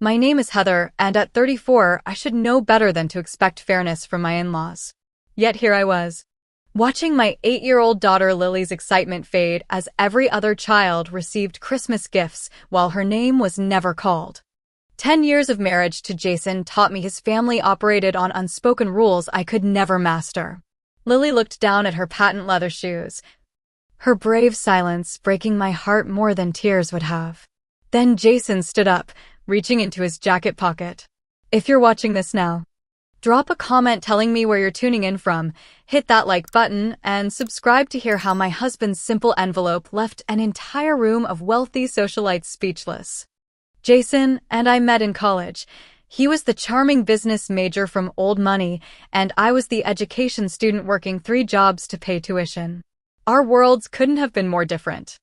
My name is Heather, and at 34, I should know better than to expect fairness from my in-laws. Yet here I was, watching my 8-year-old daughter Lily's excitement fade as every other child received Christmas gifts while her name was never called. 10 years of marriage to Jason taught me his family operated on unspoken rules I could never master. Lily looked down at her patent leather shoes, her brave silence breaking my heart more than tears would have. Then Jason stood up, reaching into his jacket pocket. If you're watching this now, drop a comment telling me where you're tuning in from, hit that like button, and subscribe to hear how my husband's simple envelope left an entire room of wealthy socialites speechless. Jason and I met in college. He was the charming business major from old money, and I was the education student working 3 jobs to pay tuition. Our worlds couldn't have been more different.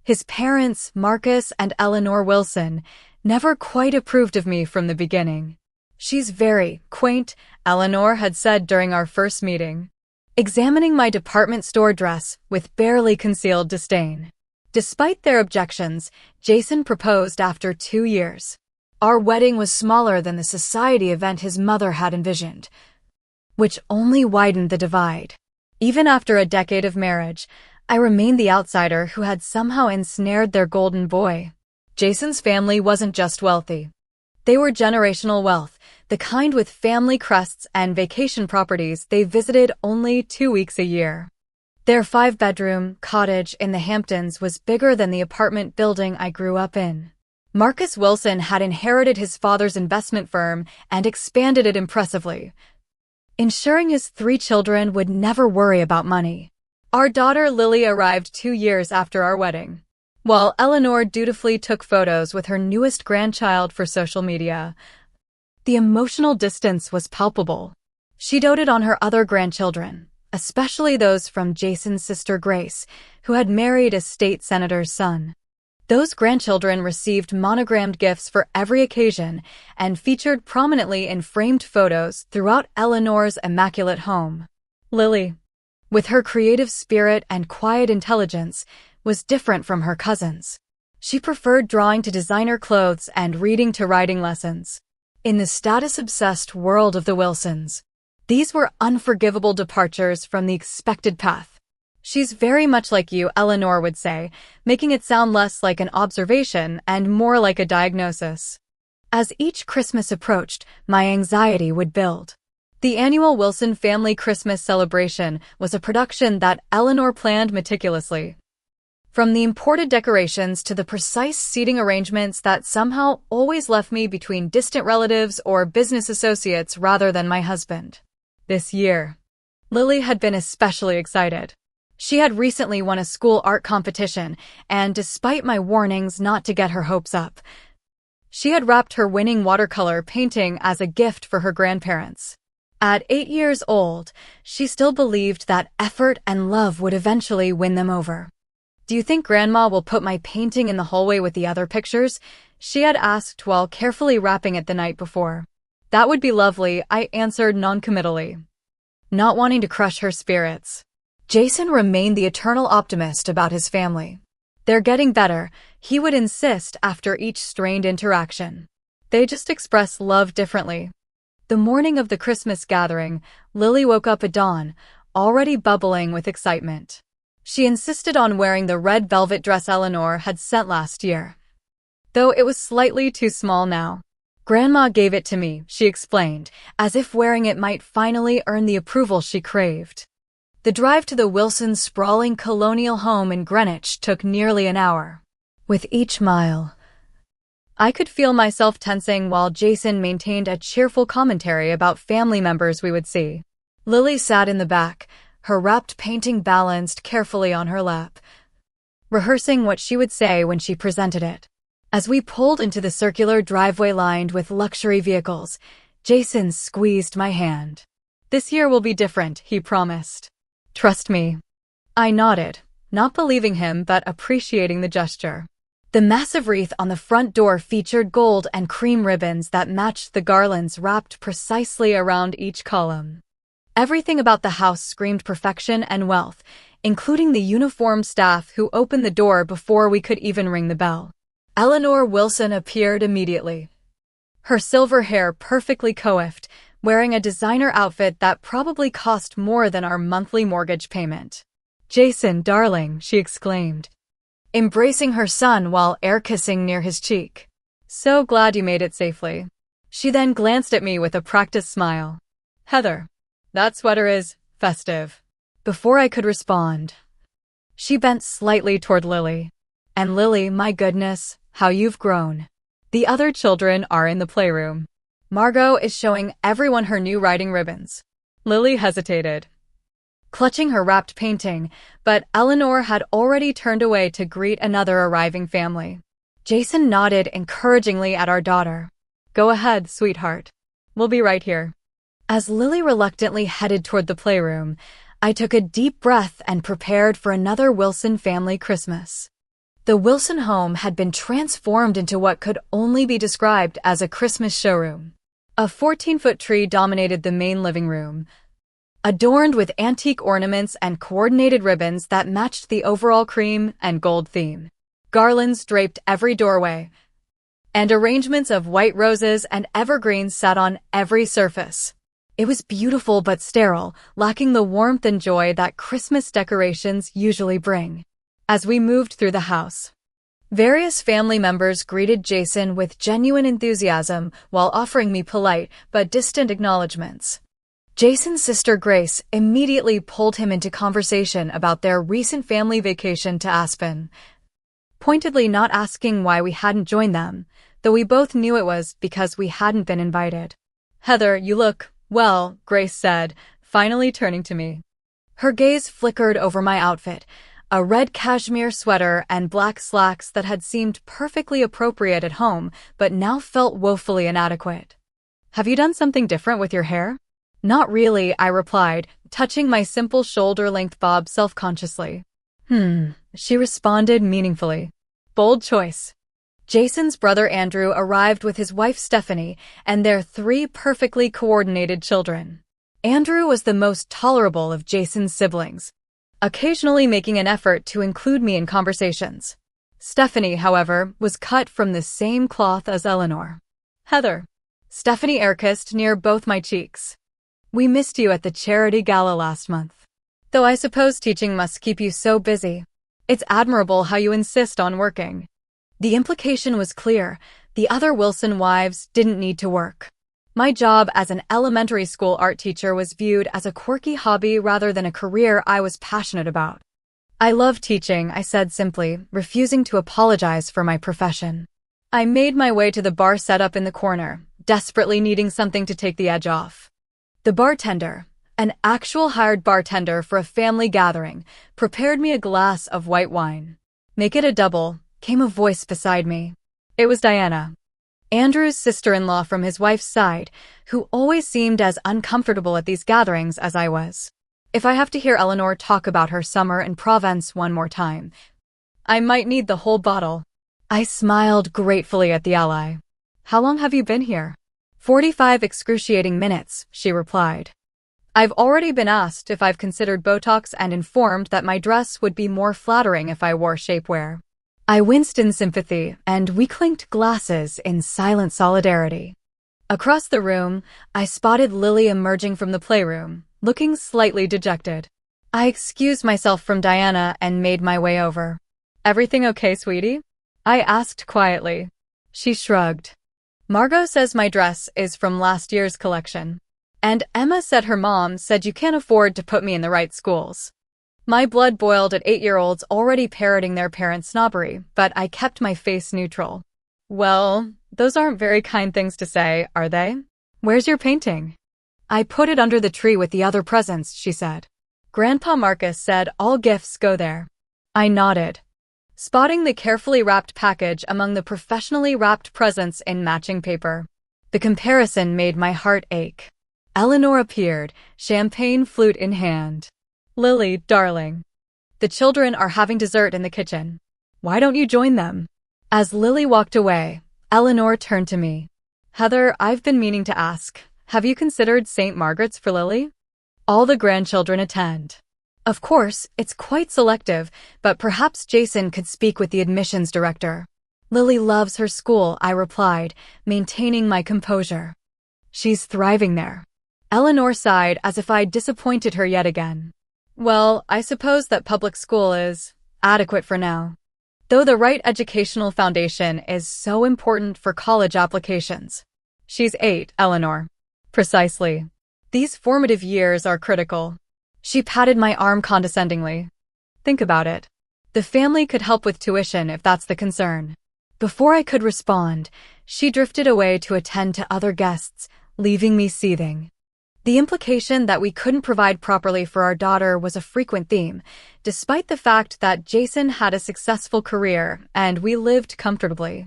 His parents, Marcus and Eleanor Wilson, never quite approved of me from the beginning. She's very quaint, Eleanor had said during our first meeting, examining my department store dress with barely concealed disdain. Despite their objections, Jason proposed after 2 years. Our wedding was smaller than the society event his mother had envisioned, which only widened the divide. Even after a decade of marriage, I remained the outsider who had somehow ensnared their golden boy. Jason's family wasn't just wealthy. They were generational wealth, the kind with family crests and vacation properties they visited only 2 weeks a year. Their 5-bedroom cottage in the Hamptons was bigger than the apartment building I grew up in. Marcus Wilson had inherited his father's investment firm and expanded it impressively, ensuring his 3 children would never worry about money. Our daughter Lily arrived 2 years after our wedding. While Eleanor dutifully took photos with her newest grandchild for social media, the emotional distance was palpable. She doted on her other grandchildren, especially those from Jason's sister Grace, who had married a state senator's son. Those grandchildren received monogrammed gifts for every occasion and featured prominently in framed photos throughout Eleanor's immaculate home. Lily, with her creative spirit and quiet intelligence, was different from her cousins. She preferred drawing to designer clothes and reading to writing lessons. In the status-obsessed world of the Wilsons, these were unforgivable departures from the expected path. She's very much like you, Eleanor would say, making it sound less like an observation and more like a diagnosis. As each Christmas approached, my anxiety would build. The annual Wilson family Christmas celebration was a production that Eleanor planned meticulously. From the imported decorations to the precise seating arrangements that somehow always left me between distant relatives or business associates rather than my husband. This year, Lily had been especially excited. She had recently won a school art competition, and despite my warnings not to get her hopes up, she had wrapped her winning watercolor painting as a gift for her grandparents. At 8 years old, she still believed that effort and love would eventually win them over. "Do you think Grandma will put my painting in the hallway with the other pictures?" she had asked while carefully wrapping it the night before. "That would be lovely," I answered noncommittally, not wanting to crush her spirits. Jason remained the eternal optimist about his family. "They're getting better," he would insist after each strained interaction. "They just express love differently." The morning of the Christmas gathering, Lily woke up at dawn, already bubbling with excitement. She insisted on wearing the red velvet dress Eleanor had sent last year, though it was slightly too small now. "Grandma gave it to me," she explained, as if wearing it might finally earn the approval she craved. The drive to the Wilsons' sprawling colonial home in Greenwich took nearly an hour. With each mile, I could feel myself tensing while Jason maintained a cheerful commentary about family members we would see. Lily sat in the back, her wrapped painting balanced carefully on her lap, rehearsing what she would say when she presented it. As we pulled into the circular driveway lined with luxury vehicles, Jason squeezed my hand. "This year will be different," he promised. "Trust me." I nodded, not believing him but appreciating the gesture. The massive wreath on the front door featured gold and cream ribbons that matched the garlands wrapped precisely around each column. Everything about the house screamed perfection and wealth, including the uniformed staff who opened the door before we could even ring the bell. Eleanor Wilson appeared immediately, her silver hair perfectly coiffed, wearing a designer outfit that probably cost more than our monthly mortgage payment. "Jason, darling," she exclaimed, embracing her son while air-kissing near his cheek. "So glad you made it safely." She then glanced at me with a practiced smile. "Heather, that sweater is festive." Before I could respond, she bent slightly toward Lily. "And Lily, my goodness, how you've grown. The other children are in the playroom. Margot is showing everyone her new writing ribbons." Lily hesitated, clutching her wrapped painting, but Eleanor had already turned away to greet another arriving family. Jason nodded encouragingly at our daughter. "Go ahead, sweetheart. We'll be right here." As Lily reluctantly headed toward the playroom, I took a deep breath and prepared for another Wilson family Christmas. The Wilson home had been transformed into what could only be described as a Christmas showroom. A 14-foot tree dominated the main living room, adorned with antique ornaments and coordinated ribbons that matched the overall cream and gold theme. Garlands draped every doorway, and arrangements of white roses and evergreens sat on every surface. It was beautiful but sterile, lacking the warmth and joy that Christmas decorations usually bring. As we moved through the house, various family members greeted Jason with genuine enthusiasm while offering me polite but distant acknowledgments. Jason's sister Grace immediately pulled him into conversation about their recent family vacation to Aspen, pointedly not asking why we hadn't joined them, though we both knew it was because we hadn't been invited. "Heather, you look well," Grace said, finally turning to me. Her gaze flickered over my outfit, a red cashmere sweater and black slacks that had seemed perfectly appropriate at home but now felt woefully inadequate. "Have you done something different with your hair?" "Not really," I replied, touching my simple shoulder-length bob self-consciously. She responded meaningfully. "Bold choice." Jason's brother Andrew arrived with his wife Stephanie and their 3 perfectly coordinated children. Andrew was the most tolerable of Jason's siblings, occasionally making an effort to include me in conversations. Stephanie, however, was cut from the same cloth as Eleanor. "Heather." Stephanie air-kissed near both my cheeks. "We missed you at the charity gala last month. Though I suppose teaching must keep you so busy. It's admirable how you insist on working." The implication was clear. The other Wilson wives didn't need to work. My job as an elementary school art teacher was viewed as a quirky hobby rather than a career I was passionate about. "I love teaching," I said simply, refusing to apologize for my profession. I made my way to the bar set up in the corner, desperately needing something to take the edge off. The bartender, an actual hired bartender for a family gathering, prepared me a glass of white wine. "Make it a double," came a voice beside me. It was Diana, Andrew's sister-in-law from his wife's side, who always seemed as uncomfortable at these gatherings as I was. If I have to hear Eleanor talk about her summer in Provence one more time, I might need the whole bottle. I smiled gratefully at the ally. "How long have you been here?" 45 excruciating minutes, she replied. "I've already been asked if I've considered Botox and informed that my dress would be more flattering if I wore shapewear." I winced in sympathy, and we clinked glasses in silent solidarity. Across the room, I spotted Lily emerging from the playroom, looking slightly dejected. I excused myself from Diana and made my way over. "Everything okay, sweetie?" I asked quietly. She shrugged. "Margot says my dress is from last year's collection. And Emma said her mom said you can't afford to put me in the right schools." My blood boiled at 8-year-olds already parroting their parents' snobbery, but I kept my face neutral. "Well, those aren't very kind things to say, are they? Where's your painting?" "I put it under the tree with the other presents," she said. "Grandpa Marcus said all gifts go there." I nodded, spotting the carefully wrapped package among the professionally wrapped presents in matching paper. The comparison made my heart ache. Eleanor appeared, champagne flute in hand. "Lily, darling, the children are having dessert in the kitchen. Why don't you join them?" As Lily walked away, Eleanor turned to me. "Heather, I've been meaning to ask, have you considered St. Margaret's for Lily? All the grandchildren attend. Of course, it's quite selective, but perhaps Jason could speak with the admissions director." Lily loves her school, I replied, maintaining my composure. She's thriving there. Eleanor sighed as if I'd disappointed her yet again. Well, I suppose that public school is adequate for now. Though the right educational foundation is so important for college applications. She's 8, Eleanor. Precisely. These formative years are critical. She patted my arm condescendingly. Think about it. The family could help with tuition if that's the concern. Before I could respond, she drifted away to attend to other guests, leaving me seething. The implication that we couldn't provide properly for our daughter was a frequent theme, despite the fact that Jason had a successful career and we lived comfortably.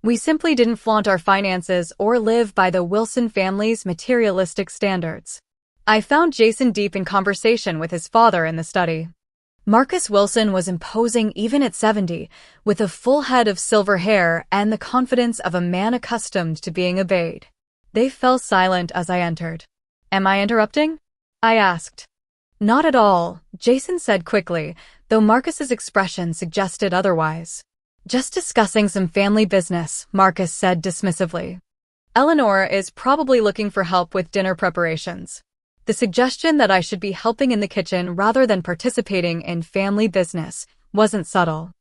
We simply didn't flaunt our finances or live by the Wilson family's materialistic standards. I found Jason deep in conversation with his father in the study. Marcus Wilson was imposing even at 70, with a full head of silver hair and the confidence of a man accustomed to being obeyed. They fell silent as I entered. Am I interrupting? I asked. Not at all, Jason said quickly, though Marcus's expression suggested otherwise. Just discussing some family business, Marcus said dismissively. Eleanor is probably looking for help with dinner preparations. The suggestion that I should be helping in the kitchen rather than participating in family business wasn't subtle.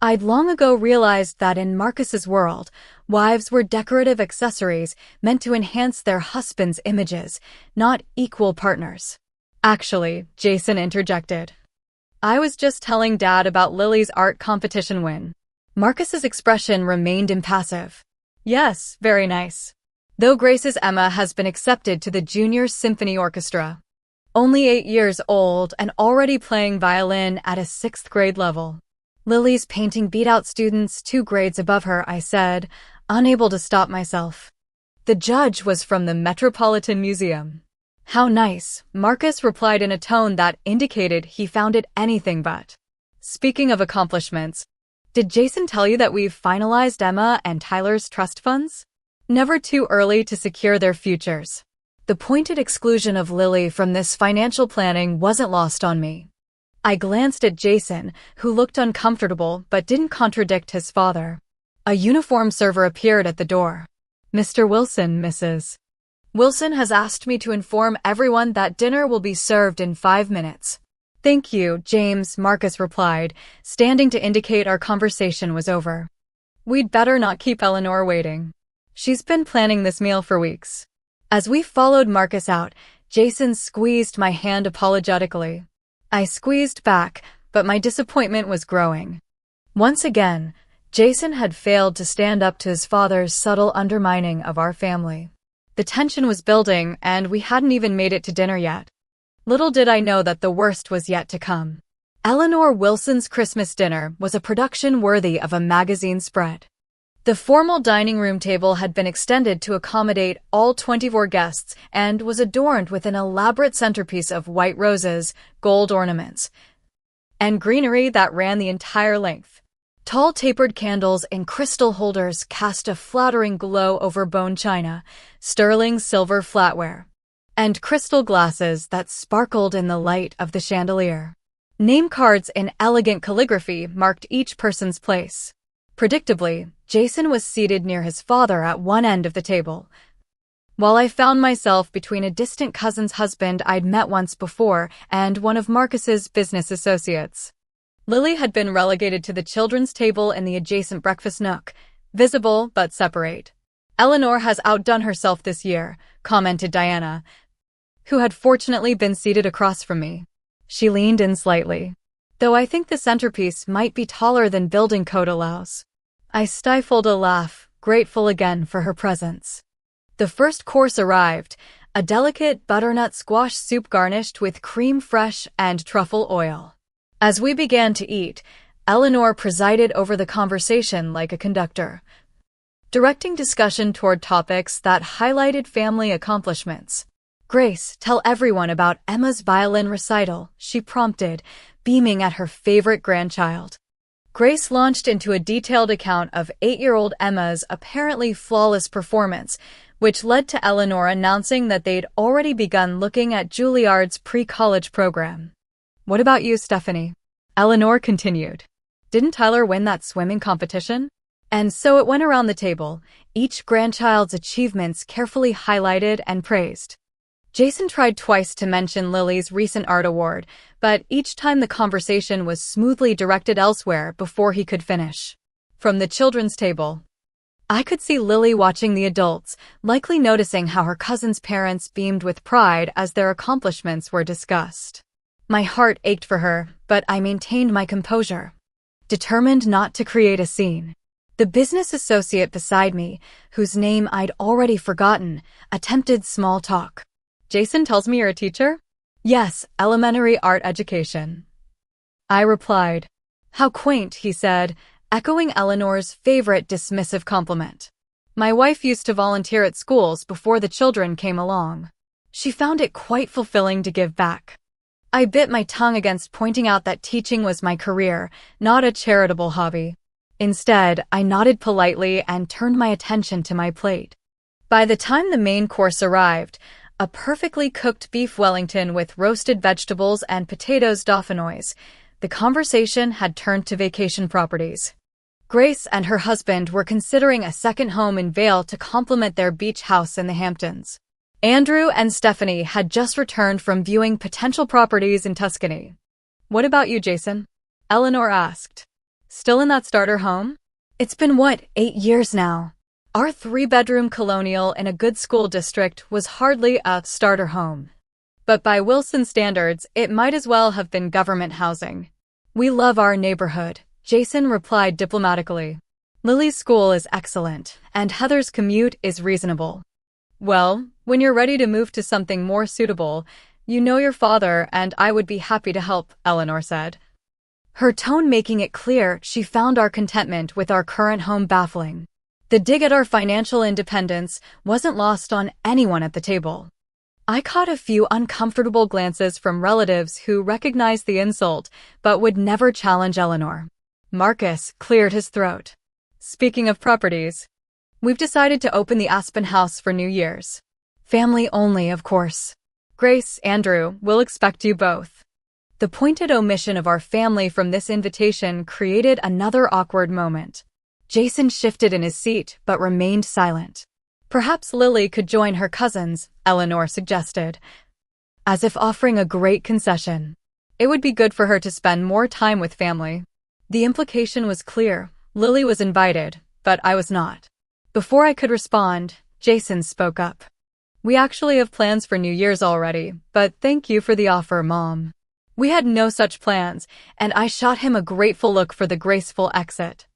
I'd long ago realized that in Marcus's world, wives were decorative accessories meant to enhance their husbands' images, not equal partners. Actually, Jason interjected. I was just telling Dad about Lily's art competition win. Marcus's expression remained impassive. Yes, very nice. Though Grace's Emma has been accepted to the Junior Symphony Orchestra. Only 8 years old and already playing violin at a 6th grade level. Lily's painting beat out students 2 grades above her, I said, unable to stop myself. The judge was from the Metropolitan Museum. How nice, Marcus replied in a tone that indicated he found it anything but. Speaking of accomplishments, did Jason tell you that we've finalized Emma and Tyler's trust funds? Never too early to secure their futures. The pointed exclusion of Lily from this financial planning wasn't lost on me. I glanced at Jason, who looked uncomfortable but didn't contradict his father. A uniformed server appeared at the door. Mr. Wilson, Mrs. Wilson has asked me to inform everyone that dinner will be served in 5 minutes. Thank you, James, Marcus replied, standing to indicate our conversation was over. We'd better not keep Eleanor waiting. She's been planning this meal for weeks. As we followed Marcus out, Jason squeezed my hand apologetically. I squeezed back, but my disappointment was growing. Once again, Jason had failed to stand up to his father's subtle undermining of our family. The tension was building, and we hadn't even made it to dinner yet. Little did I know that the worst was yet to come. Eleanor Wilson's Christmas dinner was a production worthy of a magazine spread. The formal dining room table had been extended to accommodate all 24 guests and was adorned with an elaborate centerpiece of white roses, gold ornaments, and greenery that ran the entire length. Tall tapered candles in crystal holders cast a flattering glow over bone china, sterling silver flatware, and crystal glasses that sparkled in the light of the chandelier. Name cards in elegant calligraphy marked each person's place. Predictably, Jason was seated near his father at one end of the table, while I found myself between a distant cousin's husband I'd met once before and one of Marcus's business associates. Lily had been relegated to the children's table in the adjacent breakfast nook, visible but separate. Eleanor has outdone herself this year, commented Diana, who had fortunately been seated across from me. She leaned in slightly. Though I think the centerpiece might be taller than building code allows. I stifled a laugh, grateful again for her presence. The first course arrived, a delicate butternut squash soup garnished with crème fraîche and truffle oil. As we began to eat, Eleanor presided over the conversation like a conductor, directing discussion toward topics that highlighted family accomplishments. Grace, tell everyone about Emma's violin recital, she prompted, beaming at her favorite grandchild. Grace launched into a detailed account of 8-year-old Emma's apparently flawless performance, which led to Eleanor announcing that they'd already begun looking at Juilliard's pre-college program. What about you, Stephanie? Eleanor continued. Didn't Tyler win that swimming competition? And so it went around the table, each grandchild's achievements carefully highlighted and praised. Jason tried twice to mention Lily's recent art award, but each time the conversation was smoothly directed elsewhere before he could finish. From the children's table, I could see Lily watching the adults, likely noticing how her cousin's parents beamed with pride as their accomplishments were discussed. My heart ached for her, but I maintained my composure, determined not to create a scene. The business associate beside me, whose name I'd already forgotten, attempted small talk. Jason tells me you're a teacher? Yes, elementary art education. I replied. How quaint, he said, echoing Eleanor's favorite dismissive compliment. My wife used to volunteer at schools before the children came along. She found it quite fulfilling to give back. I bit my tongue against pointing out that teaching was my career, not a charitable hobby. Instead, I nodded politely and turned my attention to my plate. By the time the main course arrived, a perfectly cooked beef Wellington with roasted vegetables and potatoes dauphinoise, the conversation had turned to vacation properties. Grace and her husband were considering a second home in Vail to complement their beach house in the Hamptons. Andrew and Stephanie had just returned from viewing potential properties in Tuscany. What about you, Jason? Eleanor asked. Still in that starter home? It's been 8 years now? Our 3-bedroom colonial in a good school district was hardly a starter home. But by Wilson standards, it might as well have been government housing. We love our neighborhood, Jason replied diplomatically. Lily's school is excellent, and Heather's commute is reasonable. Well, when you're ready to move to something more suitable, you know your father and I would be happy to help, Eleanor said. Her tone making it clear she found our contentment with our current home baffling. The dig at our financial independence wasn't lost on anyone at the table. I caught a few uncomfortable glances from relatives who recognized the insult but would never challenge Eleanor. Marcus cleared his throat. Speaking of properties, we've decided to open the Aspen House for New Year's. Family only, of course. Grace, Andrew, we'll expect you both. The pointed omission of our family from this invitation created another awkward moment. Jason shifted in his seat but remained silent. Perhaps Lily could join her cousins, Eleanor suggested, as if offering a great concession. It would be good for her to spend more time with family. The implication was clear. Lily was invited, but I was not. Before I could respond, Jason spoke up. We actually have plans for New Year's already, but thank you for the offer, Mom. We had no such plans, and I shot him a grateful look for the graceful exit.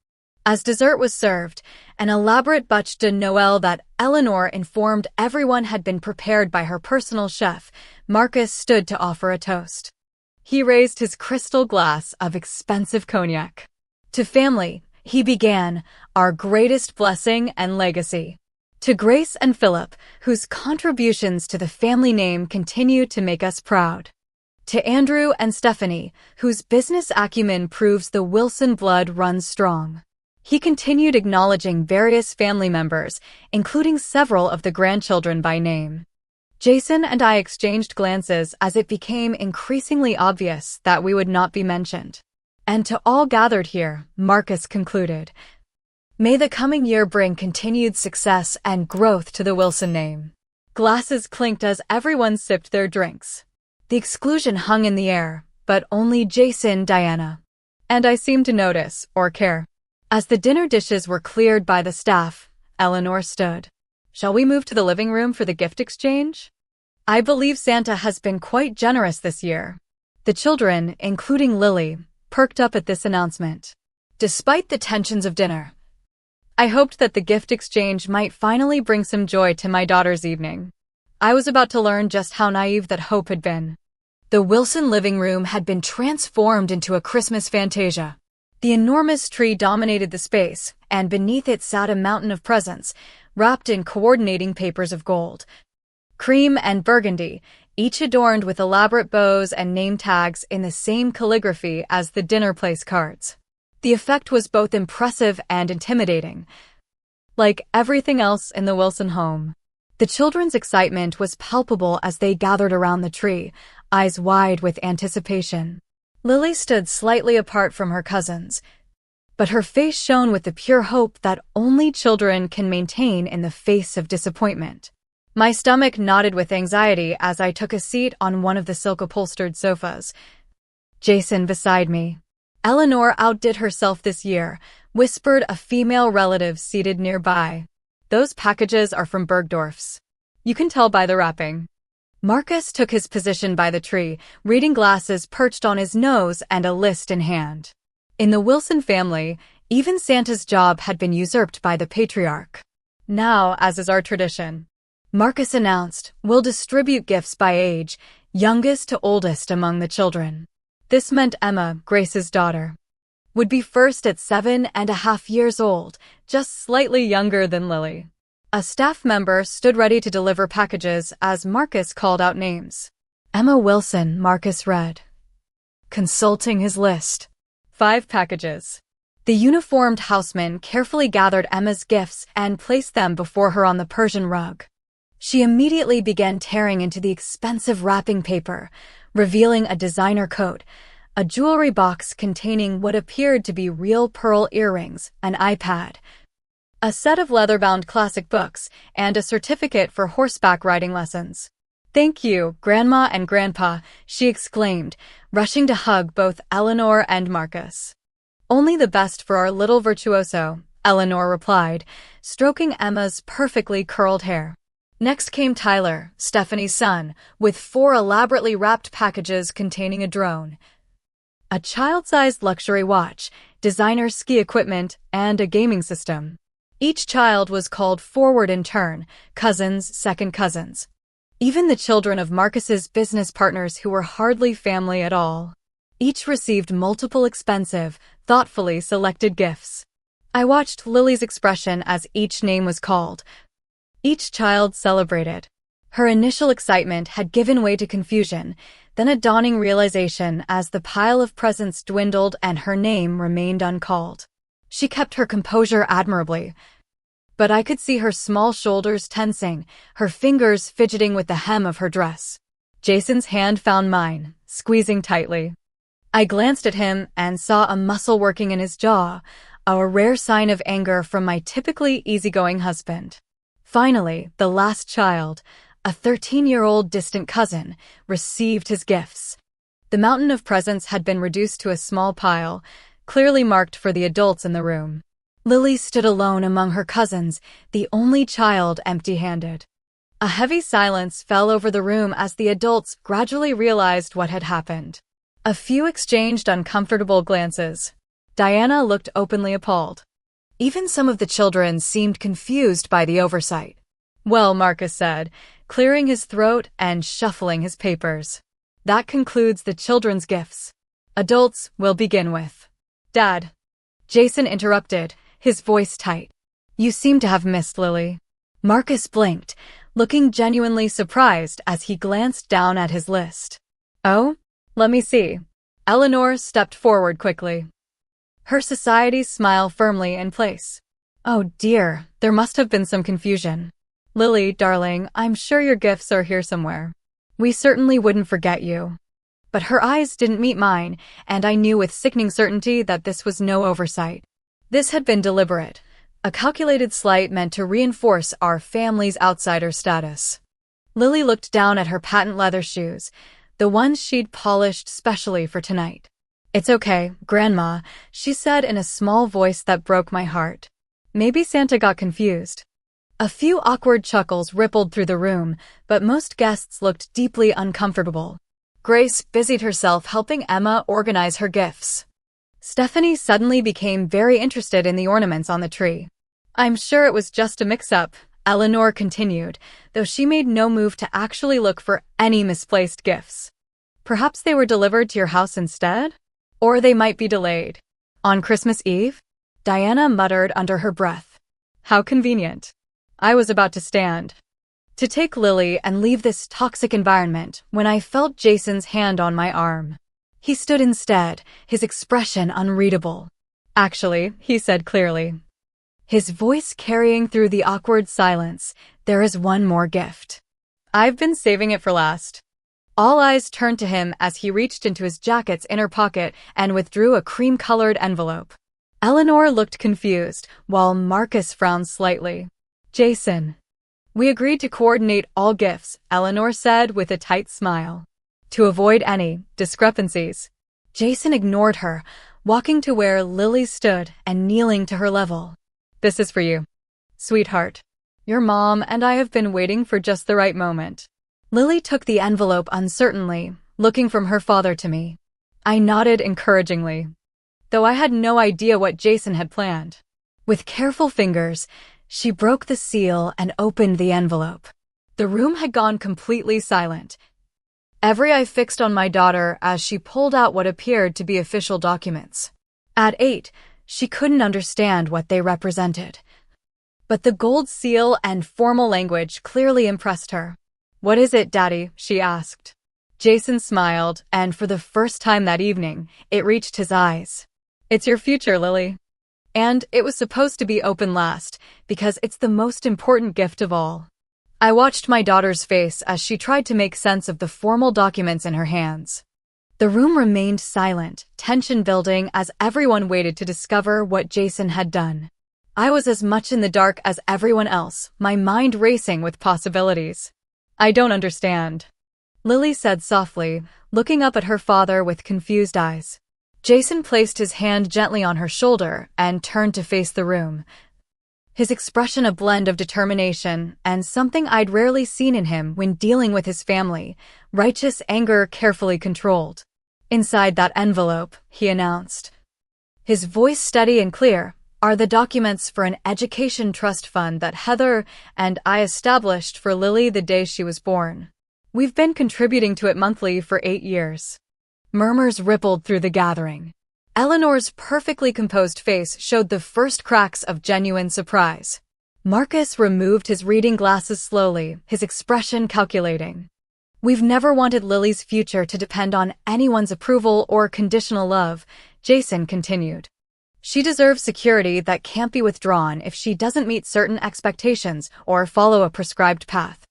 As dessert was served, an elaborate bûche de Noël that Eleanor informed everyone had been prepared by her personal chef, Marcus stood to offer a toast. He raised his crystal glass of expensive cognac. To family, he began, our greatest blessing and legacy. To Grace and Philip, whose contributions to the family name continue to make us proud. To Andrew and Stephanie, whose business acumen proves the Wilson blood runs strong. He continued acknowledging various family members, including several of the grandchildren by name. Jason and I exchanged glances as it became increasingly obvious that we would not be mentioned. And to all gathered here, Marcus concluded, may the coming year bring continued success and growth to the Wilson name. Glasses clinked as everyone sipped their drinks. The exclusion hung in the air, but only Jason, Diana, and I seemed to notice or care. As the dinner dishes were cleared by the staff, Eleanor stood. Shall we move to the living room for the gift exchange? I believe Santa has been quite generous this year. The children, including Lily, perked up at this announcement. Despite the tensions of dinner, I hoped that the gift exchange might finally bring some joy to my daughter's evening. I was about to learn just how naive that hope had been. The Wilson living room had been transformed into a Christmas fantasia. The enormous tree dominated the space, and beneath it sat a mountain of presents, wrapped in coordinating papers of gold, cream and burgundy, each adorned with elaborate bows and name tags in the same calligraphy as the dinner place cards. The effect was both impressive and intimidating. Like everything else in the Wilson home, the children's excitement was palpable as they gathered around the tree, eyes wide with anticipation. Lily stood slightly apart from her cousins, but her face shone with the pure hope that only children can maintain in the face of disappointment. My stomach knotted with anxiety as I took a seat on one of the silk-upholstered sofas. Jason beside me. Eleanor outdid herself this year, whispered a female relative seated nearby. Those packages are from Bergdorf's. You can tell by the wrapping. Marcus took his position by the tree, reading glasses perched on his nose and a list in hand. In the Wilson family, even Santa's job had been usurped by the patriarch. Now, as is our tradition, Marcus announced, we'll distribute gifts by age, youngest to oldest among the children. This meant Emma, Grace's daughter, would be first at 7.5 years old, just slightly younger than Lily. A staff member stood ready to deliver packages as Marcus called out names. Emma Wilson, Marcus read, consulting his list. 5 packages. The uniformed houseman carefully gathered Emma's gifts and placed them before her on the Persian rug. She immediately began tearing into the expensive wrapping paper, revealing a designer coat, a jewelry box containing what appeared to be real pearl earrings, an iPad, a set of leather-bound classic books, and a certificate for horseback riding lessons. Thank you, Grandma and Grandpa, she exclaimed, rushing to hug both Eleanor and Marcus. Only the best for our little virtuoso, Eleanor replied, stroking Emma's perfectly curled hair. Next came Tyler, Stephanie's son, with 4 elaborately wrapped packages containing a drone, a child-sized luxury watch, designer ski equipment, and a gaming system. Each child was called forward in turn, cousins, second cousins. Even the children of Marcus's business partners who were hardly family at all. Each received multiple expensive, thoughtfully selected gifts. I watched Lily's expression as each name was called. Each child celebrated. Her initial excitement had given way to confusion, then a dawning realization as the pile of presents dwindled and her name remained uncalled. She kept her composure admirably, but I could see her small shoulders tensing, her fingers fidgeting with the hem of her dress. Jason's hand found mine, squeezing tightly. I glanced at him and saw a muscle working in his jaw, a rare sign of anger from my typically easygoing husband. Finally, the last child, a 13-year-old distant cousin, received his gifts. The mountain of presents had been reduced to a small pile, clearly marked for the adults in the room. Lily stood alone among her cousins, the only child empty-handed. A heavy silence fell over the room as the adults gradually realized what had happened. A few exchanged uncomfortable glances. Diana looked openly appalled. Even some of the children seemed confused by the oversight. Well, Marcus said, clearing his throat and shuffling his papers. That concludes the children's gifts. Adults will begin with. Dad. Jason interrupted, his voice tight. You seem to have missed Lily. Marcus blinked, looking genuinely surprised as he glanced down at his list. Oh? Let me see. Eleanor stepped forward quickly, her society smile firmly in place. Oh dear, there must have been some confusion. Lily, darling, I'm sure your gifts are here somewhere. We certainly wouldn't forget you. But her eyes didn't meet mine, and I knew with sickening certainty that this was no oversight. This had been deliberate, a calculated slight meant to reinforce our family's outsider status. Lily looked down at her patent leather shoes, the ones she'd polished specially for tonight. It's okay, Grandma, she said in a small voice that broke my heart. Maybe Santa got confused. A few awkward chuckles rippled through the room, but most guests looked deeply uncomfortable. Grace busied herself helping Emma organize her gifts. Stephanie suddenly became very interested in the ornaments on the tree. I'm sure it was just a mix-up, Eleanor continued, though she made no move to actually look for any misplaced gifts. Perhaps they were delivered to your house instead? Or they might be delayed. On Christmas Eve? Diana muttered under her breath. How convenient. I was about to stand to take Lily and leave this toxic environment when I felt Jason's hand on my arm. He stood instead, his expression unreadable. Actually, he said clearly, his voice carrying through the awkward silence, there is one more gift. I've been saving it for last. All eyes turned to him as he reached into his jacket's inner pocket and withdrew a cream-colored envelope. Eleanor looked confused, while Marcus frowned slightly. Jason. We agreed to coordinate all gifts, Eleanor said with a tight smile. To avoid any discrepancies. Jason ignored her, walking to where Lily stood and kneeling to her level. This is for you, sweetheart. Your mom and I have been waiting for just the right moment. Lily took the envelope uncertainly, looking from her father to me. I nodded encouragingly, though I had no idea what Jason had planned. With careful fingers, she broke the seal and opened the envelope. The room had gone completely silent. Every eye fixed on my daughter as she pulled out what appeared to be official documents. At 8, she couldn't understand what they represented. But the gold seal and formal language clearly impressed her. What is it, Daddy? She asked. Jason smiled, and for the first time that evening, it reached his eyes. It's your future, Lily. And it was supposed to be open last, because it's the most important gift of all. I watched my daughter's face as she tried to make sense of the formal documents in her hands. The room remained silent, tension building as everyone waited to discover what Jason had done. I was as much in the dark as everyone else, my mind racing with possibilities. I don't understand, Lily said softly, looking up at her father with confused eyes. Jason placed his hand gently on her shoulder and turned to face the room. His expression a blend of determination and something I'd rarely seen in him when dealing with his family, righteous anger carefully controlled. Inside that envelope, he announced. His voice steady and clear, are the documents for an education trust fund that Heather and I established for Lily the day she was born. We've been contributing to it monthly for 8 years. Murmurs rippled through the gathering. Eleanor's perfectly composed face showed the first cracks of genuine surprise. Marcus removed his reading glasses slowly, his expression calculating. We've never wanted Lily's future to depend on anyone's approval or conditional love, Jason continued. She deserves security that can't be withdrawn if she doesn't meet certain expectations or follow a prescribed path.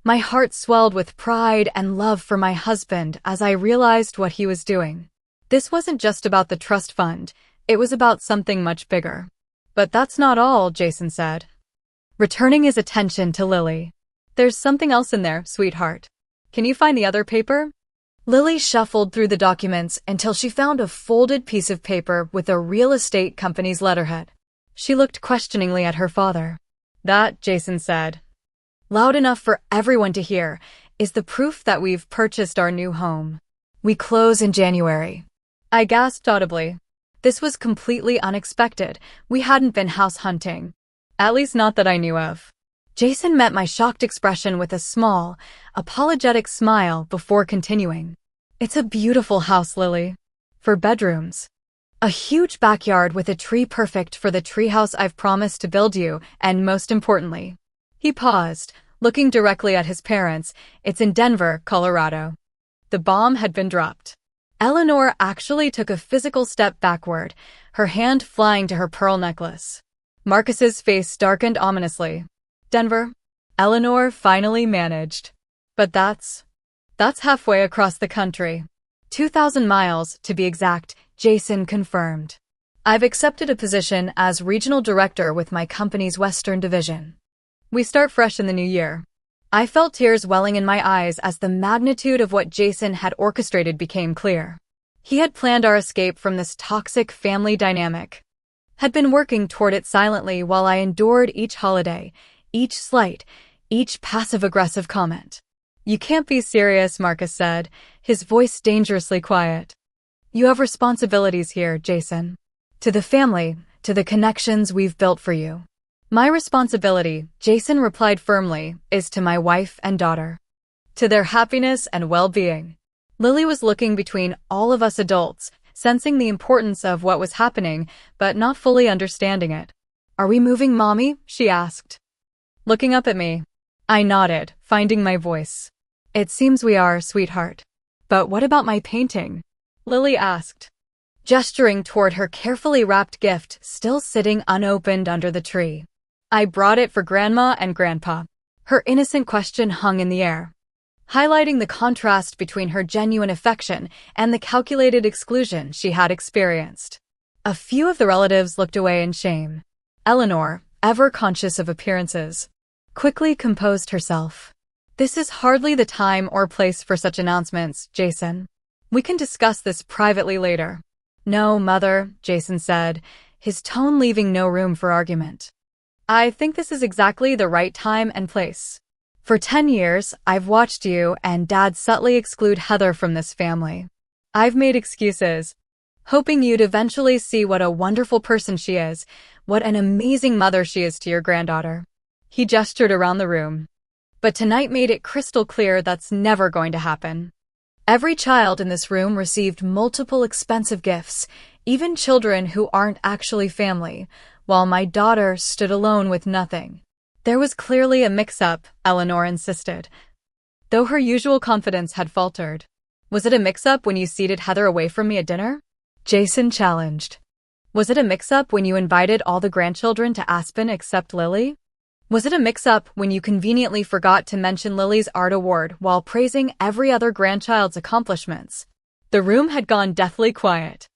My heart swelled with pride and love for my husband as I realized what he was doing. This wasn't just about the trust fund, it was about something much bigger. But that's not all, Jason said, returning his attention to Lily. There's something else in there, sweetheart. Can you find the other paper? Lily shuffled through the documents until she found a folded piece of paper with a real estate company's letterhead. She looked questioningly at her father. That, Jason said, loud enough for everyone to hear, is the proof that we've purchased our new home. We close in January. I gasped audibly. This was completely unexpected. We hadn't been house hunting. At least not that I knew of. Jason met my shocked expression with a small, apologetic smile before continuing. It's a beautiful house, Lily. 4 bedrooms. A huge backyard with a tree perfect for the treehouse I've promised to build you, and most importantly. He paused, looking directly at his parents. It's in Denver, Colorado. The bomb had been dropped. Eleanor actually took a physical step backward, her hand flying to her pearl necklace. Marcus's face darkened ominously. Denver? Eleanor finally managed. But that's halfway across the country. 2,000 miles, to be exact, Jason confirmed. I've accepted a position as regional director with my company's Western division. We start fresh in the new year. I felt tears welling in my eyes as the magnitude of what Jason had orchestrated became clear. He had planned our escape from this toxic family dynamic. Had been working toward it silently while I endured each holiday, each slight, each passive-aggressive comment. You can't be serious, Marcus said, his voice dangerously quiet. You have responsibilities here, Jason. To the family, to the connections we've built for you. My responsibility, Jason replied firmly, is to my wife and daughter. To their happiness and well-being. Lily was looking between all of us adults, sensing the importance of what was happening, but not fully understanding it. Are we moving, Mommy? She asked. Looking up at me. I nodded, finding my voice. It seems we are, sweetheart. But what about my painting? Lily asked, gesturing toward her carefully wrapped gift still sitting unopened under the tree. I brought it for Grandma and Grandpa. Her innocent question hung in the air, highlighting the contrast between her genuine affection and the calculated exclusion she had experienced. A few of the relatives looked away in shame. Eleanor, ever conscious of appearances, quickly composed herself. "This is hardly the time or place for such announcements, Jason. We can discuss this privately later." "No, Mother," Jason said, his tone leaving no room for argument. "I think this is exactly the right time and place. For 10 years, I've watched you and Dad subtly exclude Heather from this family. I've made excuses, hoping you'd eventually see what a wonderful person she is, what an amazing mother she is to your granddaughter." He gestured around the room. "But tonight made it crystal clear that's never going to happen. Every child in this room received multiple expensive gifts, even children who aren't actually family, while my daughter stood alone with nothing." "There was clearly a mix-up," Eleanor insisted, though her usual confidence had faltered. "Was it a mix-up when you seated Heather away from me at dinner?" Jason challenged. "Was it a mix-up when you invited all the grandchildren to Aspen except Lily? Was it a mix-up when you conveniently forgot to mention Lily's art award while praising every other grandchild's accomplishments?" The room had gone deathly quiet.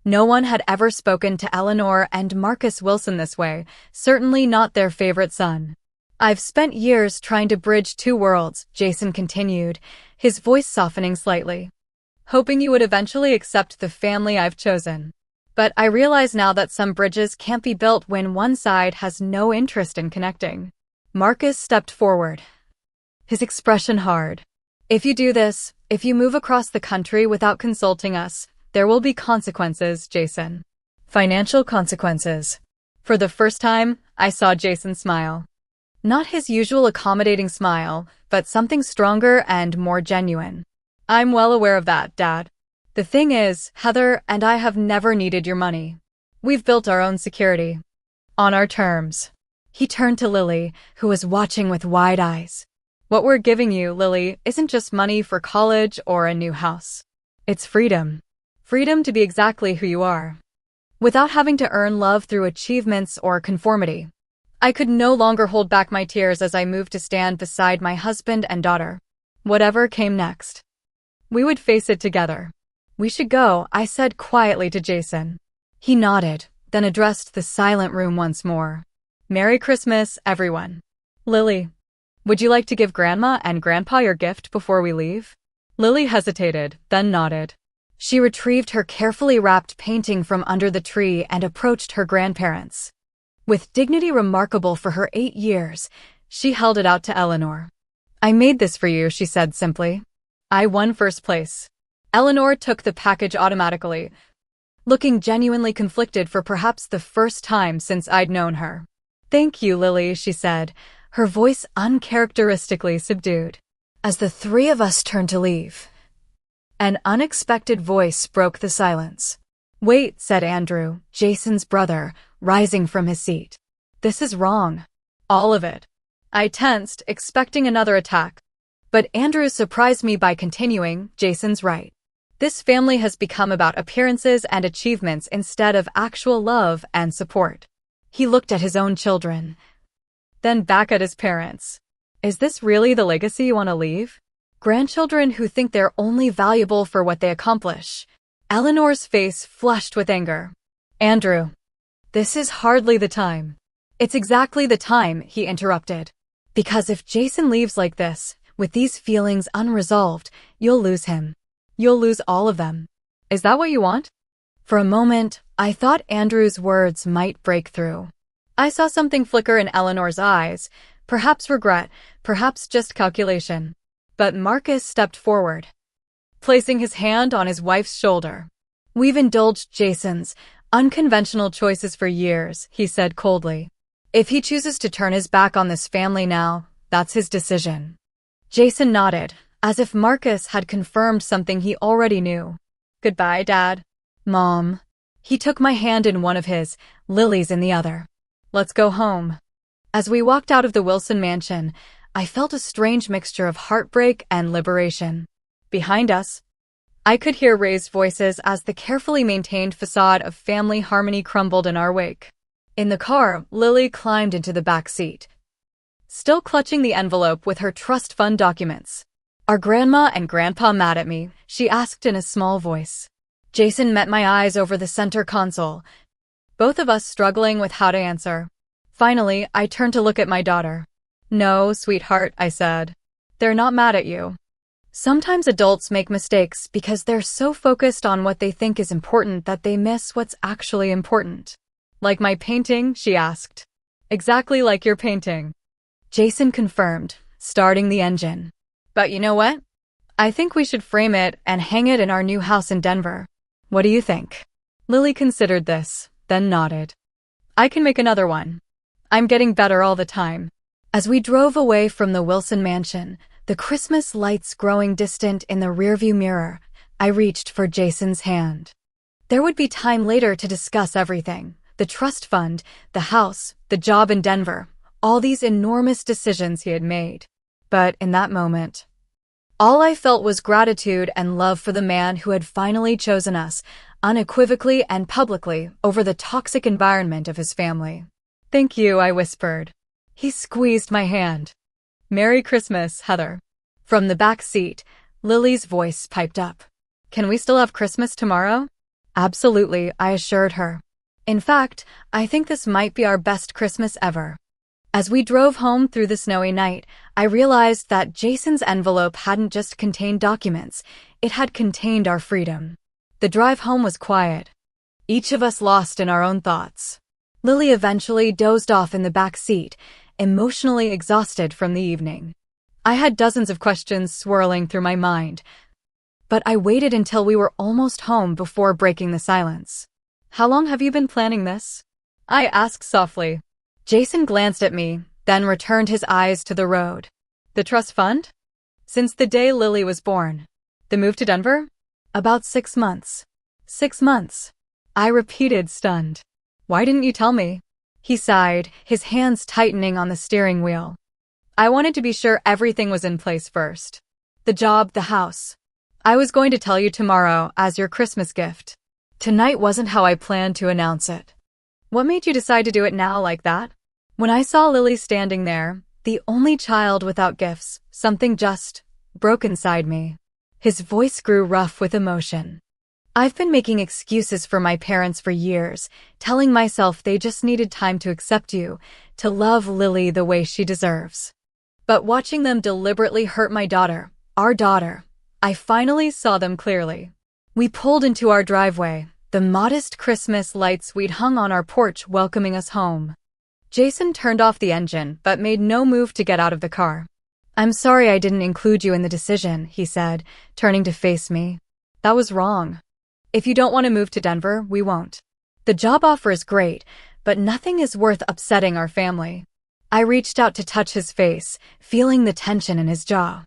No one had ever spoken to Eleanor and Marcus Wilson this way, certainly not their favorite son. "I've spent years trying to bridge two worlds," Jason continued, his voice softening slightly, "hoping you would eventually accept the family I've chosen. But I realize now that some bridges can't be built when one side has no interest in connecting." Marcus stepped forward, his expression hard. "If you do this, if you move across the country without consulting us, there will be consequences, Jason. Financial consequences." For the first time, I saw Jason smile. Not his usual accommodating smile, but something stronger and more genuine. "I'm well aware of that, Dad. The thing is, Heather and I have never needed your money. We've built our own security. On our terms." He turned to Lily, who was watching with wide eyes. "What we're giving you, Lily, isn't just money for college or a new house. It's freedom. Freedom to be exactly who you are, without having to earn love through achievements or conformity." I could no longer hold back my tears as I moved to stand beside my husband and daughter. Whatever came next, we would face it together. "We should go," I said quietly to Jason. He nodded, then addressed the silent room once more. "Merry Christmas, everyone. Lily, would you like to give Grandma and Grandpa your gift before we leave?" Lily hesitated, then nodded. She retrieved her carefully wrapped painting from under the tree and approached her grandparents. With dignity remarkable for her 8 years, she held it out to Eleanor. "I made this for you," she said simply. "I won first place." Eleanor took the package automatically, looking genuinely conflicted for perhaps the first time since I'd known her. "Thank you, Lily," she said, her voice uncharacteristically subdued. As the three of us turned to leave, an unexpected voice broke the silence. "Wait," said Andrew, Jason's brother, rising from his seat. "This is wrong. All of it." I tensed, expecting another attack. But Andrew surprised me by continuing, "Jason's right. This family has become about appearances and achievements instead of actual love and support." He looked at his own children, then back at his parents. "Is this really the legacy you want to leave? Grandchildren who think they're only valuable for what they accomplish?" Eleanor's face flushed with anger. "Andrew, this is hardly the time." "It's exactly the time," he interrupted. "Because if Jason leaves like this, with these feelings unresolved, you'll lose him. You'll lose all of them. Is that what you want?" For a moment, I thought Andrew's words might break through. I saw something flicker in Eleanor's eyes, perhaps regret, perhaps just calculation. But Marcus stepped forward, placing his hand on his wife's shoulder. "We've indulged Jason's unconventional choices for years," he said coldly. "If he chooses to turn his back on this family now, that's his decision." Jason nodded, as if Marcus had confirmed something he already knew. "Goodbye, Dad. Mom." He took my hand in one of his, Lily's in the other. "Let's go home." As we walked out of the Wilson mansion, I felt a strange mixture of heartbreak and liberation. Behind us, I could hear raised voices as the carefully maintained facade of family harmony crumbled in our wake. In the car, Lily climbed into the back seat, still clutching the envelope with her trust fund documents. "Are Grandma and Grandpa mad at me?" she asked in a small voice. Jason met my eyes over the center console, both of us struggling with how to answer. Finally, I turned to look at my daughter. "No, sweetheart," I said. "They're not mad at you." Sometimes adults make mistakes because they're so focused on what they think is important that they miss what's actually important. "Like my painting?" she asked. "Exactly like your painting," Jason confirmed, starting the engine. "But you know what? I think we should frame it and hang it in our new house in Denver. What do you think?" Lily considered this, then nodded. "I can make another one. I'm getting better all the time." As we drove away from the Wilson mansion, the Christmas lights growing distant in the rearview mirror, I reached for Jason's hand. There would be time later to discuss everything: the trust fund, the house, the job in Denver, all these enormous decisions he had made. But in that moment, all I felt was gratitude and love for the man who had finally chosen us, unequivocally and publicly, over the toxic environment of his family. "Thank you," I whispered. He squeezed my hand. "Merry Christmas, Heather." From the back seat, Lily's voice piped up. "Can we still have Christmas tomorrow?" "Absolutely," I assured her. "In fact, I think this might be our best Christmas ever." As we drove home through the snowy night, I realized that Jason's envelope hadn't just contained documents, it had contained our freedom. The drive home was quiet, each of us lost in our own thoughts. Lily eventually dozed off in the back seat, emotionally exhausted from the evening. I had dozens of questions swirling through my mind, but I waited until we were almost home before breaking the silence. "How long have you been planning this?" I asked softly. Jason glanced at me, then returned his eyes to the road. "The trust fund?" "Since the day Lily was born." "The move to Denver?" "About 6 months." 6 months. I repeated, stunned. "Why didn't you tell me?" He sighed, his hands tightening on the steering wheel. "I wanted to be sure everything was in place first. The job, the house. I was going to tell you tomorrow as your Christmas gift. Tonight wasn't how I planned to announce it." "What made you decide to do it now like that?" When I saw Lily standing there, the only child without gifts, something just broke inside me. His voice grew rough with emotion. "I've been making excuses for my parents for years, telling myself they just needed time to accept you, to love Lily the way she deserves. But watching them deliberately hurt my daughter, our daughter, I finally saw them clearly." We pulled into our driveway, the modest Christmas lights we'd hung on our porch welcoming us home. Jason turned off the engine but made no move to get out of the car. "I'm sorry I didn't include you in the decision," he said, turning to face me. "That was wrong. If you don't want to move to Denver, we won't. The job offer is great, but nothing is worth upsetting our family." I reached out to touch his face, feeling the tension in his jaw.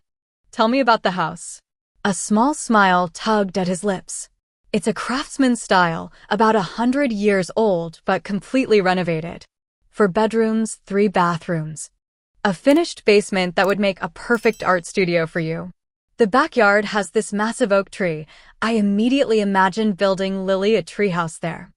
"Tell me about the house." A small smile tugged at his lips. "It's a craftsman style, about 100 years old, but completely renovated. 4 bedrooms, 3 bathrooms. A finished basement that would make a perfect art studio for you. The backyard has this massive oak tree. I immediately imagined building Lily a treehouse there.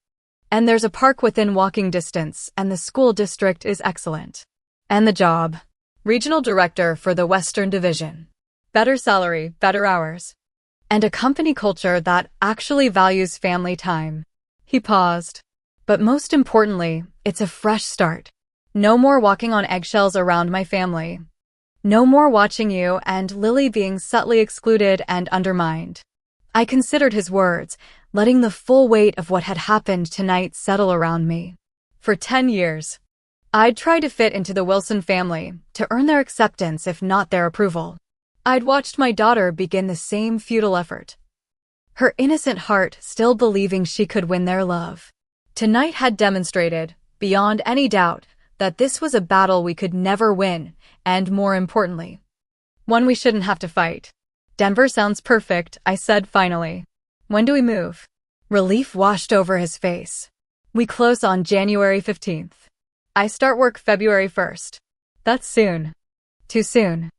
And there's a park within walking distance, and the school district is excellent. And the job: regional director for the Western Division. Better salary, better hours. And a company culture that actually values family time." He paused. "But most importantly, it's a fresh start. No more walking on eggshells around my family. No more watching you and Lily being subtly excluded and undermined." I considered his words, letting the full weight of what had happened tonight settle around me. For 10 years, I'd tried to fit into the Wilson family, to earn their acceptance if not their approval. I'd watched my daughter begin the same futile effort, her innocent heart still believing she could win their love. Tonight had demonstrated, beyond any doubt, that this was a battle we could never win, and more importantly, one we shouldn't have to fight. "Denver sounds perfect," I said finally. "When do we move?" Relief washed over his face. "We close on January 15th. I start work February 1st. That's soon." "Too soon."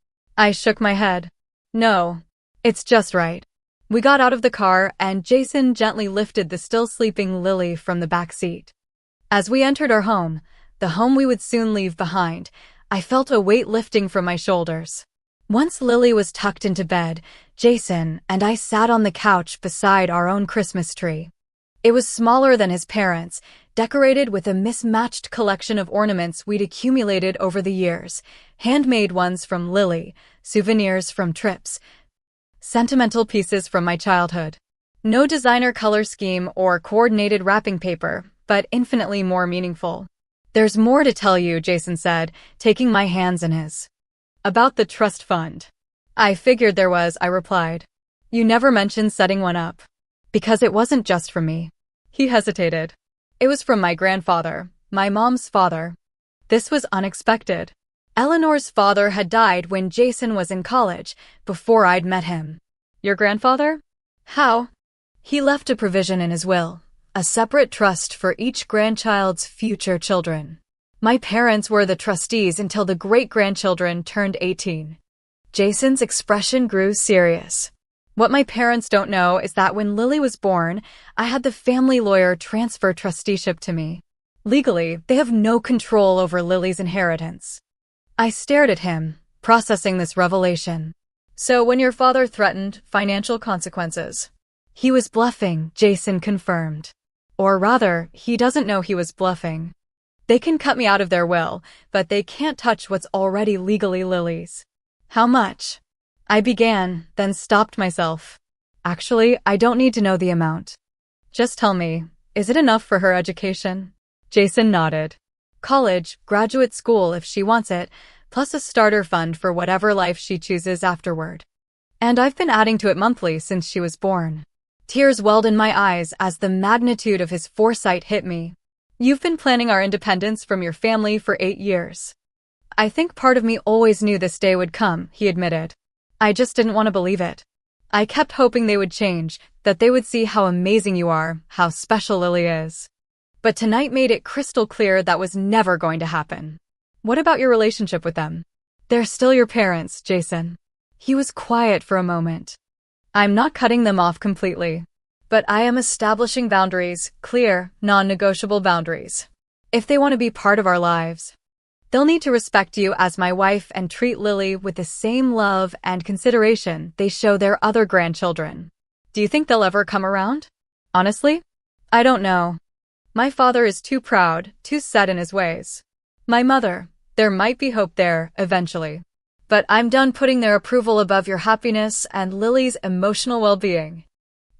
I shook my head. "No, it's just right." We got out of the car and Jason gently lifted the still sleeping Lily from the back seat. As we entered our home, the home we would soon leave behind, I felt a weight lifting from my shoulders. Once Lily was tucked into bed, Jason and I sat on the couch beside our own Christmas tree. It was smaller than his parents', decorated with a mismatched collection of ornaments we'd accumulated over the years, handmade ones from Lily, souvenirs from trips, sentimental pieces from my childhood. No designer color scheme or coordinated wrapping paper, but infinitely more meaningful. "There's more to tell you," Jason said, taking my hands in his. "About the trust fund." "I figured there was," I replied. "You never mentioned setting one up." "Because it wasn't just from me." He hesitated. "It was from my grandfather, my mom's father." This was unexpected. Eleanor's father had died when Jason was in college, before I'd met him. "Your grandfather? How?" "He left a provision in his will, a separate trust for each grandchild's future children. My parents were the trustees until the great-grandchildren turned 18. Jason's expression grew serious. "What my parents don't know is that when Lily was born, I had the family lawyer transfer trusteeship to me. Legally, they have no control over Lily's inheritance." I stared at him, processing this revelation. "So when your father threatened financial consequences." "He was bluffing," Jason confirmed. "Or rather, he doesn't know he was bluffing. They can cut me out of their will, but they can't touch what's already legally Lily's." "How much?" I began, then stopped myself. "Actually, I don't need to know the amount. Just tell me, is it enough for her education?" Jason nodded. "College, graduate school if she wants it, plus a starter fund for whatever life she chooses afterward. And I've been adding to it monthly since she was born." Tears welled in my eyes as the magnitude of his foresight hit me. "You've been planning our independence from your family for 8 years. "I think part of me always knew this day would come," he admitted. "I just didn't want to believe it. I kept hoping they would change, that they would see how amazing you are, how special Lily is. But tonight made it crystal clear that was never going to happen." "What about your relationship with them?" "They're still your parents, Jason." He was quiet for a moment. "I'm not cutting them off completely. But I am establishing boundaries, clear, non-negotiable boundaries. If they want to be part of our lives, they'll need to respect you as my wife and treat Lily with the same love and consideration they show their other grandchildren." "Do you think they'll ever come around?" "Honestly, I don't know. My father is too proud, too set in his ways. My mother, there might be hope there, eventually. But I'm done putting their approval above your happiness and Lily's emotional well-being."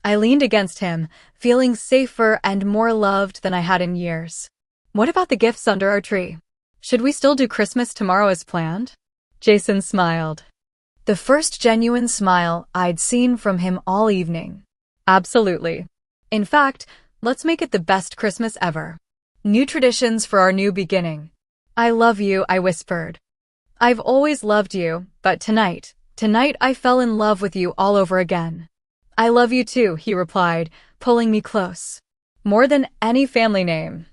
I leaned against him, feeling safer and more loved than I had in years. "What about the gifts under our tree? Should we still do Christmas tomorrow as planned?" Jason smiled. The first genuine smile I'd seen from him all evening. "Absolutely. In fact, let's make it the best Christmas ever. New traditions for our new beginning." "I love you," I whispered. "I've always loved you, but tonight I fell in love with you all over again." "I love you too," he replied, pulling me close. "More than any family name.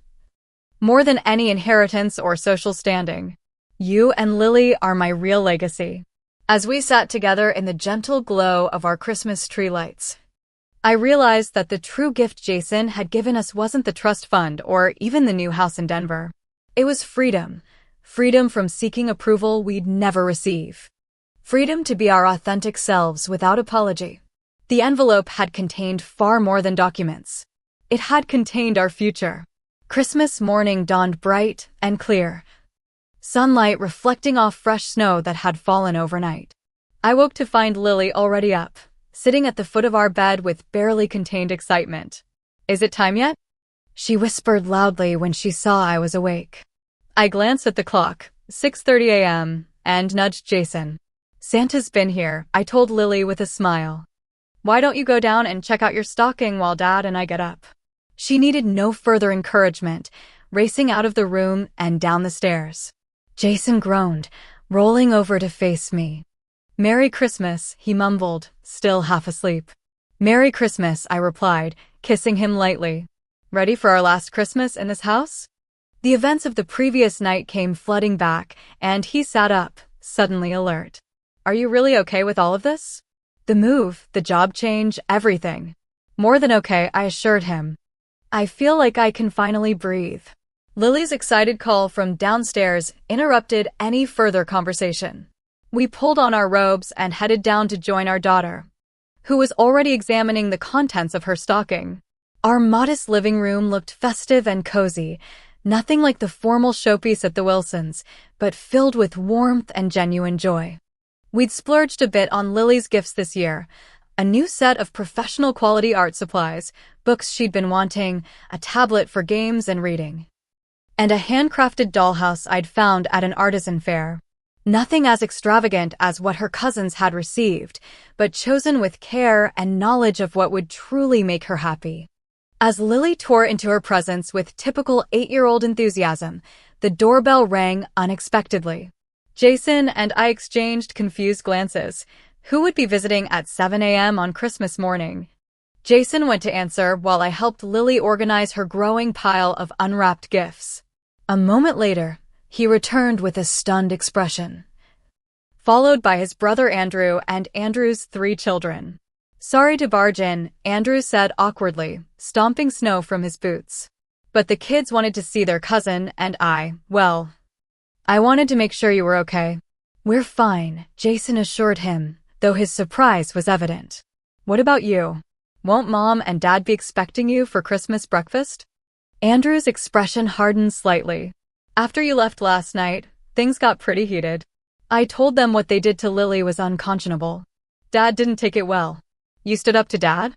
More than any inheritance or social standing. You and Lily are my real legacy." As we sat together in the gentle glow of our Christmas tree lights, I realized that the true gift Jason had given us wasn't the trust fund or even the new house in Denver. It was freedom. Freedom from seeking approval we'd never receive. Freedom to be our authentic selves without apology. The envelope had contained far more than documents. It had contained our future. Christmas morning dawned bright and clear, sunlight reflecting off fresh snow that had fallen overnight. I woke to find Lily already up, sitting at the foot of our bed with barely contained excitement. "Is it time yet?" she whispered loudly when she saw I was awake. I glanced at the clock, 6:30 a.m., and nudged Jason. "Santa's been here," I told Lily with a smile. "Why don't you go down and check out your stocking while Dad and I get up?" She needed no further encouragement, racing out of the room and down the stairs. Jason groaned, rolling over to face me. "Merry Christmas," he mumbled, still half asleep. "Merry Christmas," I replied, kissing him lightly. "Ready for our last Christmas in this house?" The events of the previous night came flooding back, and he sat up, suddenly alert. "Are you really okay with all of this?" "The move, the job change, everything." "More than okay," I assured him. "I feel like I can finally breathe." Lily's excited call from downstairs interrupted any further conversation. We pulled on our robes and headed down to join our daughter, who was already examining the contents of her stocking. Our modest living room looked festive and cozy, nothing like the formal showpiece at the Wilsons, but filled with warmth and genuine joy. We'd splurged a bit on Lily's gifts this year: a new set of professional quality art supplies, books she'd been wanting, a tablet for games and reading, and a handcrafted dollhouse I'd found at an artisan fair. Nothing as extravagant as what her cousins had received, but chosen with care and knowledge of what would truly make her happy. As Lily tore into her presents with typical 8-year-old enthusiasm, the doorbell rang unexpectedly. Jason and I exchanged confused glances. Who would be visiting at 7 a.m. on Christmas morning? Jason went to answer while I helped Lily organize her growing pile of unwrapped gifts. A moment later, he returned with a stunned expression, followed by his brother Andrew and Andrew's 3 children. "Sorry to barge in," Andrew said awkwardly, stomping snow from his boots. "But the kids wanted to see their cousin, and I wanted to make sure you were okay." "We're fine," Jason assured him, though his surprise was evident. "What about you? Won't Mom and Dad be expecting you for Christmas breakfast?" Andrew's expression hardened slightly. "After you left last night, things got pretty heated. I told them what they did to Lily was unconscionable. Dad didn't take it well." "You stood up to Dad?"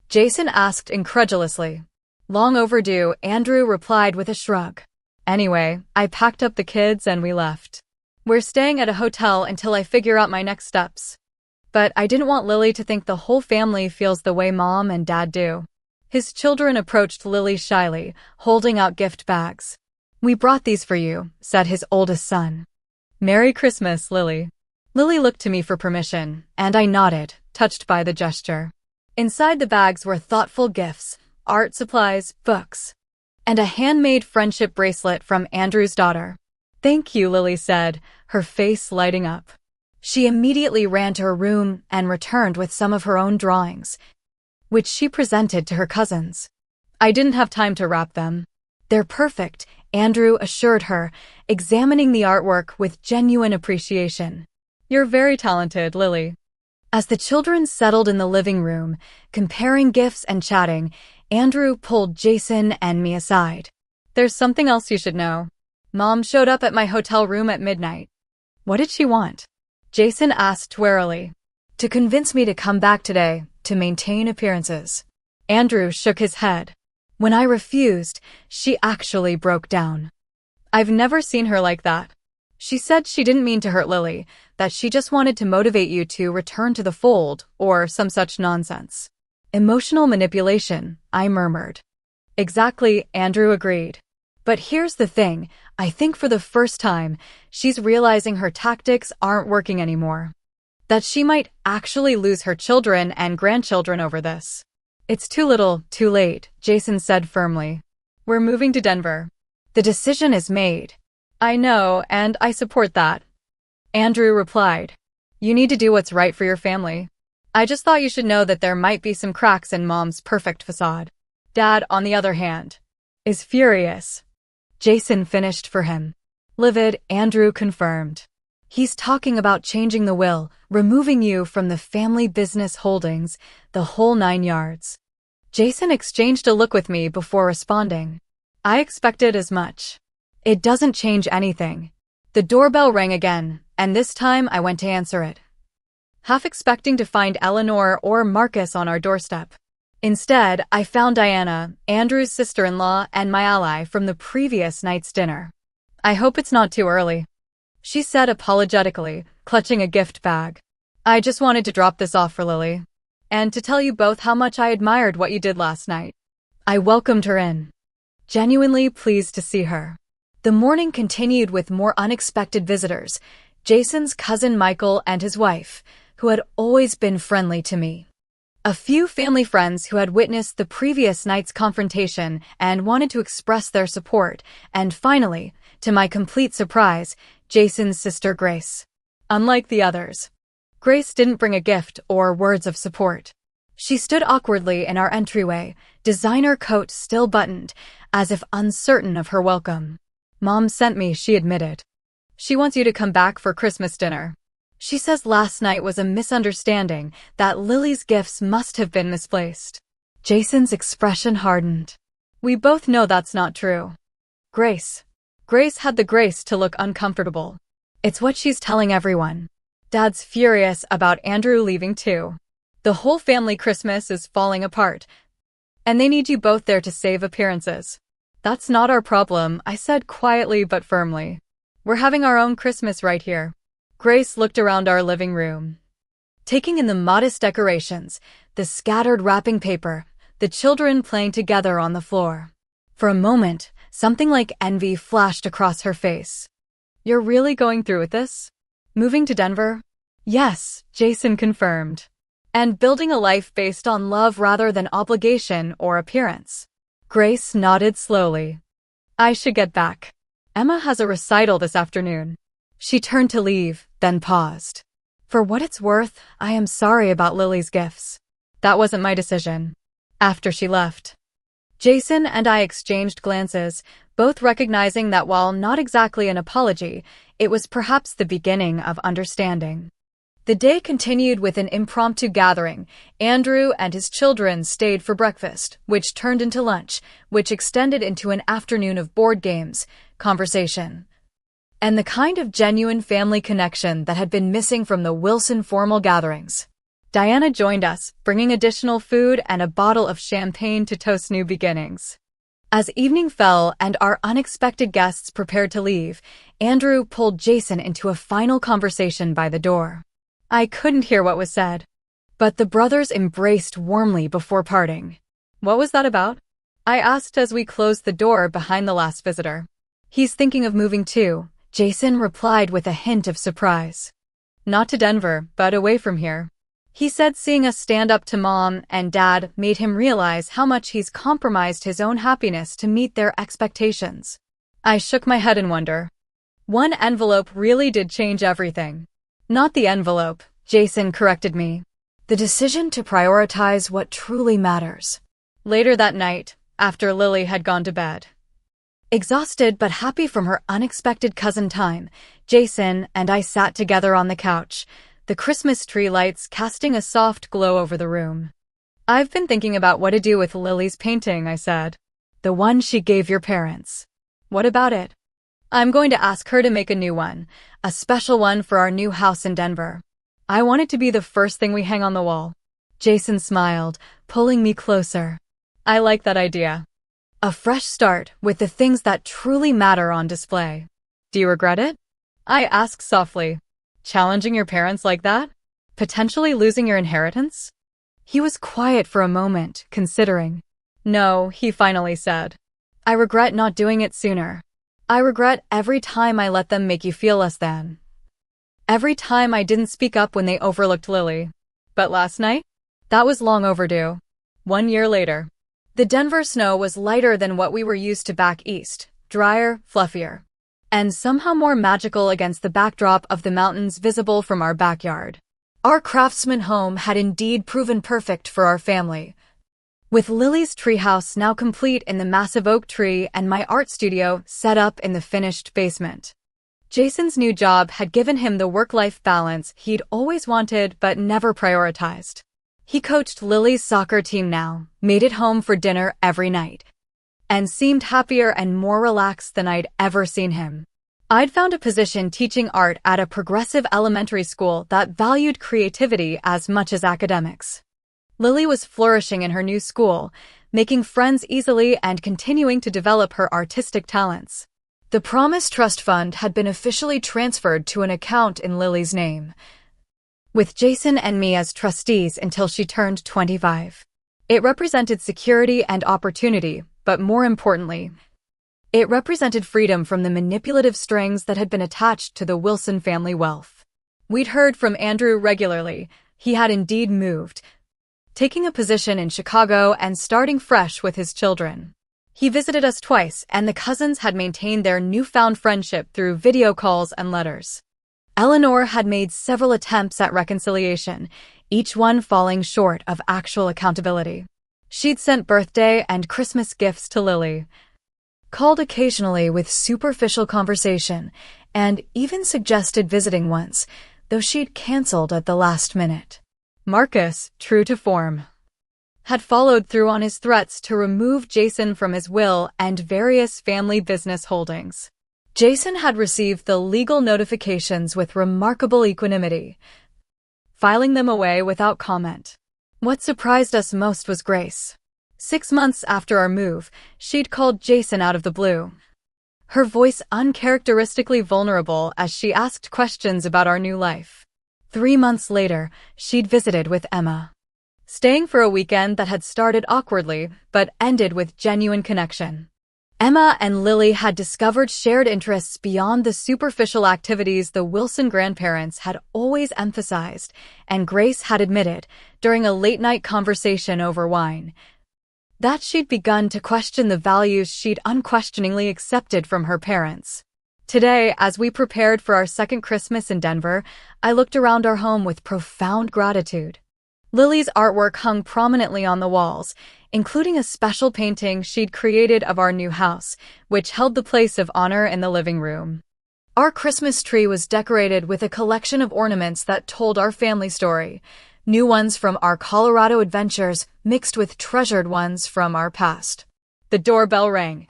Jason asked incredulously. "Long overdue," Andrew replied with a shrug. "Anyway, I packed up the kids and we left. We're staying at a hotel until I figure out my next steps. But I didn't want Lily to think the whole family feels the way Mom and Dad do." His children approached Lily shyly, holding out gift bags. "We brought these for you," said his oldest son. "Merry Christmas, Lily." Lily looked to me for permission, and I nodded, touched by the gesture. Inside the bags were thoughtful gifts, art supplies, books, and a handmade friendship bracelet from Andrew's daughter. "Thank you," Lily said, her face lighting up. She immediately ran to her room and returned with some of her own drawings, which she presented to her cousins. "I didn't have time to wrap them." "They're perfect," Andrew assured her, examining the artwork with genuine appreciation. "You're very talented, Lily." As the children settled in the living room, comparing gifts and chatting, Andrew pulled Jason and me aside. "There's something else you should know. Mom showed up at my hotel room at midnight." "What did she want?" Jason asked warily. "To convince me to come back today, to maintain appearances." Andrew shook his head. "When I refused, she actually broke down. I've never seen her like that. She said she didn't mean to hurt Lily, that she just wanted to motivate you to return to the fold, or some such nonsense." "Emotional manipulation," I murmured. "Exactly," Andrew agreed. "But here's the thing, I think for the first time, she's realizing her tactics aren't working anymore. That she might actually lose her children and grandchildren over this." "It's too little, too late," Jason said firmly. "We're moving to Denver. The decision is made." "I know, and I support that," Andrew replied. "You need to do what's right for your family. I just thought you should know that there might be some cracks in Mom's perfect facade." "Dad, on the other hand, is furious," Jason finished for him. Livid, Andrew confirmed. "He's talking about changing the will, removing you from the family business holdings, the whole 9 yards. Jason exchanged a look with me before responding. "I expected as much." "It doesn't change anything." The doorbell rang again, and this time I went to answer it, half expecting to find Eleanor or Marcus on our doorstep. Instead, I found Diana, Andrew's sister-in-law and my ally from the previous night's dinner. "I hope it's not too early," she said apologetically, clutching a gift bag. "I just wanted to drop this off for Lily, and to tell you both how much I admired what you did last night." I welcomed her in, genuinely pleased to see her. The morning continued with more unexpected visitors, Jason's cousin Michael and his wife, who had always been friendly to me. A few family friends who had witnessed the previous night's confrontation and wanted to express their support, and finally, to my complete surprise, Jason's sister Grace. Unlike the others, Grace didn't bring a gift or words of support. She stood awkwardly in our entryway, designer coat still buttoned, as if uncertain of her welcome. "Mom sent me," she admitted. "She wants you to come back for Christmas dinner. She says last night was a misunderstanding, that Lily's gifts must have been misplaced." Jason's expression hardened. We both know that's not true. Grace. Grace had the grace to look uncomfortable. It's what she's telling everyone. Dad's furious about Andrew leaving too. The whole family Christmas is falling apart, and they need you both there to save appearances. That's not our problem, I said quietly but firmly. We're having our own Christmas right here. Grace looked around our living room, taking in the modest decorations, the scattered wrapping paper, the children playing together on the floor. For a moment, something like envy flashed across her face. You're really going through with this? Moving to Denver? Yes, Jason confirmed. And building a life based on love rather than obligation or appearance. Grace nodded slowly. I should get back. Emma has a recital this afternoon. She turned to leave, then paused. For what it's worth, I am sorry about Lily's gifts. That wasn't my decision. After she left, Jason and I exchanged glances, both recognizing that while not exactly an apology, it was perhaps the beginning of understanding. The day continued with an impromptu gathering. Andrew and his children stayed for breakfast, which turned into lunch, which extended into an afternoon of board games, conversation, and the kind of genuine family connection that had been missing from the Wilson formal gatherings. Diana joined us, bringing additional food and a bottle of champagne to toast new beginnings. As evening fell and our unexpected guests prepared to leave, Andrew pulled Jason into a final conversation by the door. I couldn't hear what was said, but the brothers embraced warmly before parting. What was that about? I asked as we closed the door behind the last visitor. He's thinking of moving too, Jason replied with a hint of surprise. Not to Denver, but away from here. He said seeing us stand up to Mom and Dad made him realize how much he's compromised his own happiness to meet their expectations. I shook my head in wonder. One envelope really did change everything. Not the envelope, Jason corrected me. The decision to prioritize what truly matters. Later that night, after Lily had gone to bed, exhausted but happy from her unexpected cousin time, Jason and I sat together on the couch, the Christmas tree lights casting a soft glow over the room. I've been thinking about what to do with Lily's painting, I said. The one she gave your parents. What about it? I'm going to ask her to make a new one, a special one for our new house in Denver. I want it to be the first thing we hang on the wall. Jason smiled, pulling me closer. I like that idea. A fresh start with the things that truly matter on display. Do you regret it? I asked softly. Challenging your parents like that? Potentially losing your inheritance? He was quiet for a moment, considering. No, he finally said. I regret not doing it sooner. I regret every time I let them make you feel less than. Every time I didn't speak up when they overlooked Lily. But last night? That was long overdue. 1 year later. The Denver snow was lighter than what we were used to back east, drier, fluffier, and somehow more magical against the backdrop of the mountains visible from our backyard. Our craftsman home had indeed proven perfect for our family. With Lily's treehouse now complete in the massive oak tree and my art studio set up in the finished basement. Jason's new job had given him the work-life balance he'd always wanted but never prioritized. He coached Lily's soccer team now, made it home for dinner every night, and seemed happier and more relaxed than I'd ever seen him. I'd found a position teaching art at a progressive elementary school that valued creativity as much as academics. Lily was flourishing in her new school, making friends easily and continuing to develop her artistic talents. The Promise Trust Fund had been officially transferred to an account in Lily's name, with Jason and me as trustees until she turned 25. It represented security and opportunity, but more importantly, it represented freedom from the manipulative strings that had been attached to the Wilson family wealth. We'd heard from Andrew regularly. He had indeed moved, taking a position in Chicago and starting fresh with his children. He visited us twice, and the cousins had maintained their newfound friendship through video calls and letters. Eleanor had made several attempts at reconciliation, each one falling short of actual accountability. She'd sent birthday and Christmas gifts to Lily, called occasionally with superficial conversation, and even suggested visiting once, though she'd canceled at the last minute. Marcus, true to form, had followed through on his threats to remove Jason from his will and various family business holdings. Jason had received the legal notifications with remarkable equanimity, filing them away without comment. What surprised us most was Grace. 6 months after our move, she'd called Jason out of the blue, her voice uncharacteristically vulnerable as she asked questions about our new life. 3 months later, she'd visited with Emma, staying for a weekend that had started awkwardly but ended with genuine connection. Emma and Lily had discovered shared interests beyond the superficial activities the Wilson grandparents had always emphasized, and Grace had admitted, during a late-night conversation over wine, that she'd begun to question the values she'd unquestioningly accepted from her parents. Today, as we prepared for our second Christmas in Denver, I looked around our home with profound gratitude. Lily's artwork hung prominently on the walls, including a special painting she'd created of our new house, which held the place of honor in the living room. Our Christmas tree was decorated with a collection of ornaments that told our family story, new ones from our Colorado adventures mixed with treasured ones from our past. The doorbell rang,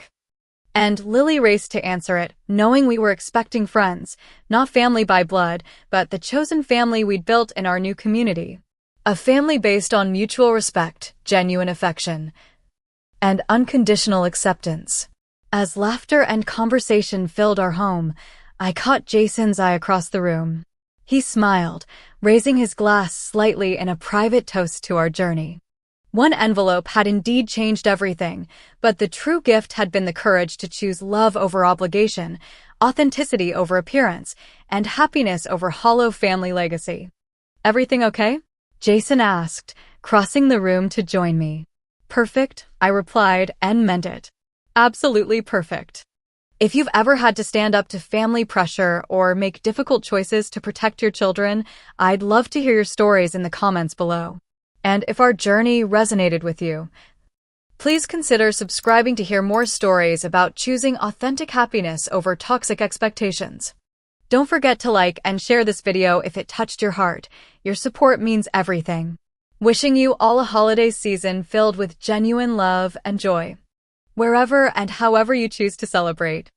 and Lily raced to answer it, knowing we were expecting friends, not family by blood, but the chosen family we'd built in our new community. A family based on mutual respect, genuine affection, and unconditional acceptance. As laughter and conversation filled our home, I caught Jason's eye across the room. He smiled, raising his glass slightly in a private toast to our journey. One envelope had indeed changed everything, but the true gift had been the courage to choose love over obligation, authenticity over appearance, and happiness over hollow family legacy. "Everything okay?" Jason asked, crossing the room to join me. "Perfect," I replied, and meant it. Absolutely perfect. If you've ever had to stand up to family pressure or make difficult choices to protect your children, I'd love to hear your stories in the comments below. And if our journey resonated with you, please consider subscribing to hear more stories about choosing authentic happiness over toxic expectations. Don't forget to like and share this video if it touched your heart. Your support means everything. Wishing you all a holiday season filled with genuine love and joy, wherever and however you choose to celebrate.